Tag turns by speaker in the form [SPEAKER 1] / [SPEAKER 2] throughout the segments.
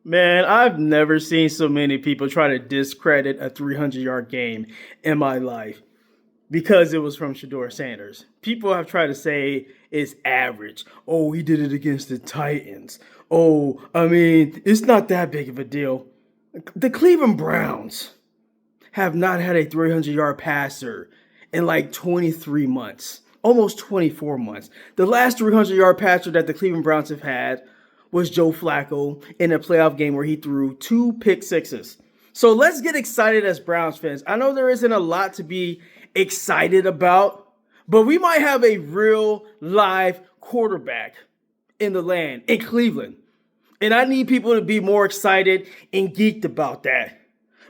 [SPEAKER 1] Man, I've never seen so many people try to discredit a 300-yard game in my life because it was from Shedeur Sanders. People have tried to say it's average. Oh, he did it against the Titans. Oh, I mean, it's not that big of a deal. The Cleveland Browns have not had a 300-yard passer in like 23 months, almost 24 months. The last 300-yard passer that the Cleveland Browns have had was Joe Flacco in a playoff game where he threw 2 pick sixes. So let's get excited as Browns fans. I know there isn't a lot to be excited about, but we might have a real live quarterback in the land in Cleveland. And I need people to be more excited and geeked about that.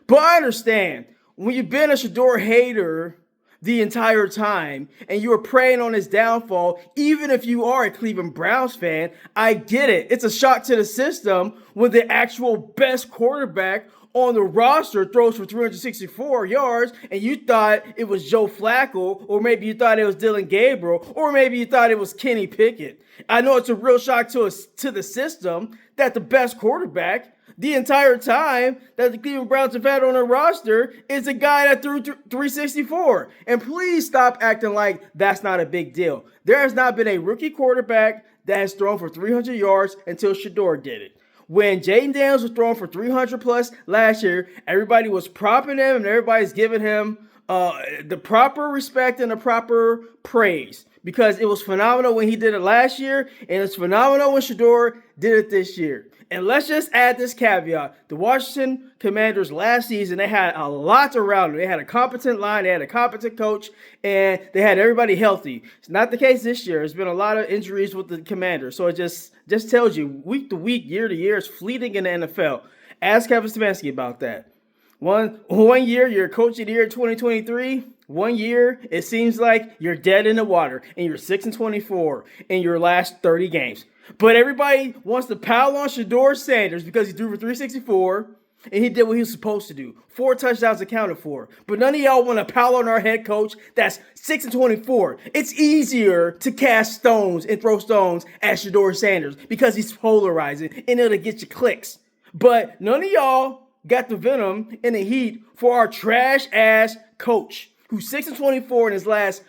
[SPEAKER 1] But I understand when you've been a Shedeur hater the entire time and you were preying on his downfall, even if you are a Cleveland Browns fan, I get it. It's a shock to the system when the actual best quarterback on the roster throws for 364 yards and you thought it was Joe Flacco, or maybe you thought it was Dylan Gabriel, or maybe you thought it was Kenny Pickett. I know it's a real shock to the system that the best quarterback the entire time that the Cleveland Browns have had on their roster is a guy that threw 364. And please stop acting like that's not a big deal. There has not been a rookie quarterback that has thrown for 300 yards until Shedeur did it. When Jaden Daniels was throwing for 300 plus last year, everybody was propping him and everybody's giving him the proper respect and the proper praise because it was phenomenal when he did it last year and it's phenomenal when Shedeur did it this year. And let's just add this caveat. The Washington Commanders last season, they had a lot around them. They had a competent line, they had a competent coach, and they had everybody healthy. It's not the case this year. There's been a lot of injuries with the Commanders. So it just tells you week to week, year to year, it's fleeting in the NFL. Ask Kevin Stefanski about that. One year, you're coach of the year 2023. 1 year, it seems like you're dead in the water, and you're 6-24 in your last 30 games. But everybody wants to pile on Shedeur Sanders because he threw for 364 and he did what he was supposed to do. 4 touchdowns accounted for. But none of y'all want to pile on our head coach that's 6-24. It's easier to cast stones and throw stones at Shedeur Sanders because he's polarizing and it'll get you clicks. But none of y'all got the venom and the heat for our trash ass coach who's 6-24 in his last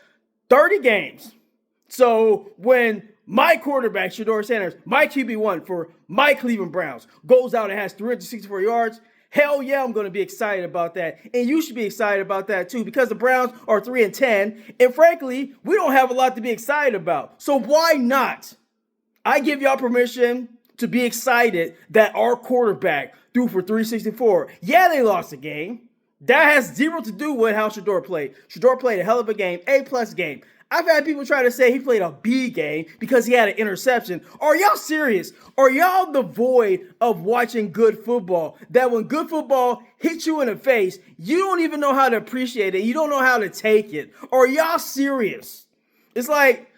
[SPEAKER 1] 30 games. So when my quarterback, Shedeur Sanders, my QB1 for my Cleveland Browns, goes out and has 364 yards, hell yeah, I'm going to be excited about that. And you should be excited about that too because the Browns are 3-10. And frankly, we don't have a lot to be excited about. So why not? I give y'all permission to be excited that our quarterback threw for 364. Yeah, they lost the game. That has zero to do with how Shedeur played. Shedeur played a hell of a game, A+ game. I've had people try to say he played a B game because he had an interception. Are y'all serious? Are y'all devoid of watching good football? That when good football hits you in the face, you don't even know how to appreciate it. You don't know how to take it. Are y'all serious? It's like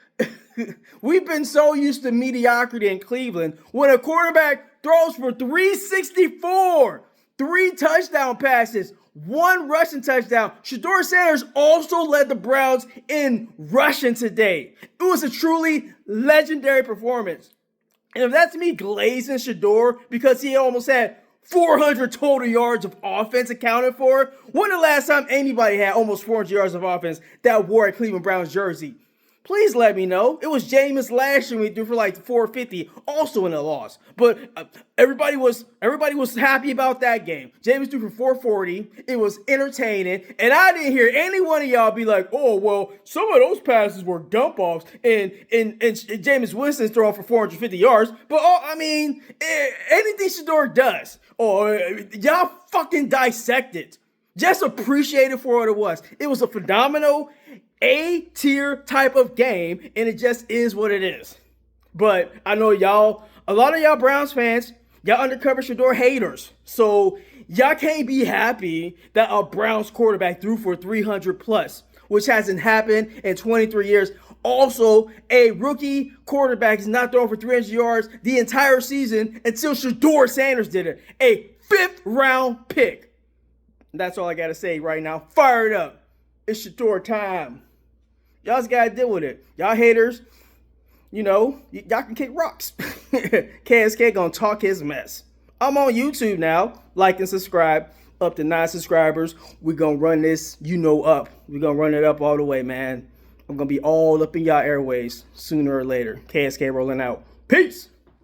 [SPEAKER 1] we've been so used to mediocrity in Cleveland. When a quarterback throws for 364, 3 touchdown passes, 1 rushing touchdown. Shedeur Sanders also led the Browns in rushing today. It was a truly legendary performance. And if that's me glazing Shedeur because he almost had 400 total yards of offense accounted for, when the last time anybody had almost 400 yards of offense that wore a Cleveland Browns jersey? Please let me know. It was Jameis last year we threw for like 450, also in a loss. But everybody was happy about that game. Jameis threw for 440. It was entertaining, and I didn't hear any one of y'all be like, "Oh, well, some of those passes were dump offs," and Jameis Winston's throwing for 450 yards. But anything Shedeur does, y'all fucking dissect it. Just appreciate it for what it was. It was a phenomenal A-tier type of game, and it just is what it is. But I know y'all, a lot of y'all Browns fans, y'all undercover Shedeur haters. So y'all can't be happy that a Browns quarterback threw for 300 plus, which hasn't happened in 23 years. Also, a rookie quarterback is not throwing for 300 yards the entire season until Shedeur Sanders did it. A 5th round pick. That's all I got to say right now. Fire it up. It's Shedeur time. Y'all just got to deal with it. Y'all haters, y'all can kick rocks. KSK gonna talk his mess. I'm on YouTube now. Like and subscribe. Up to 9 subscribers. We're going to run this, up. We're going to run it up all the way, man. I'm going to be all up in y'all airways sooner or later. KSK rolling out. Peace.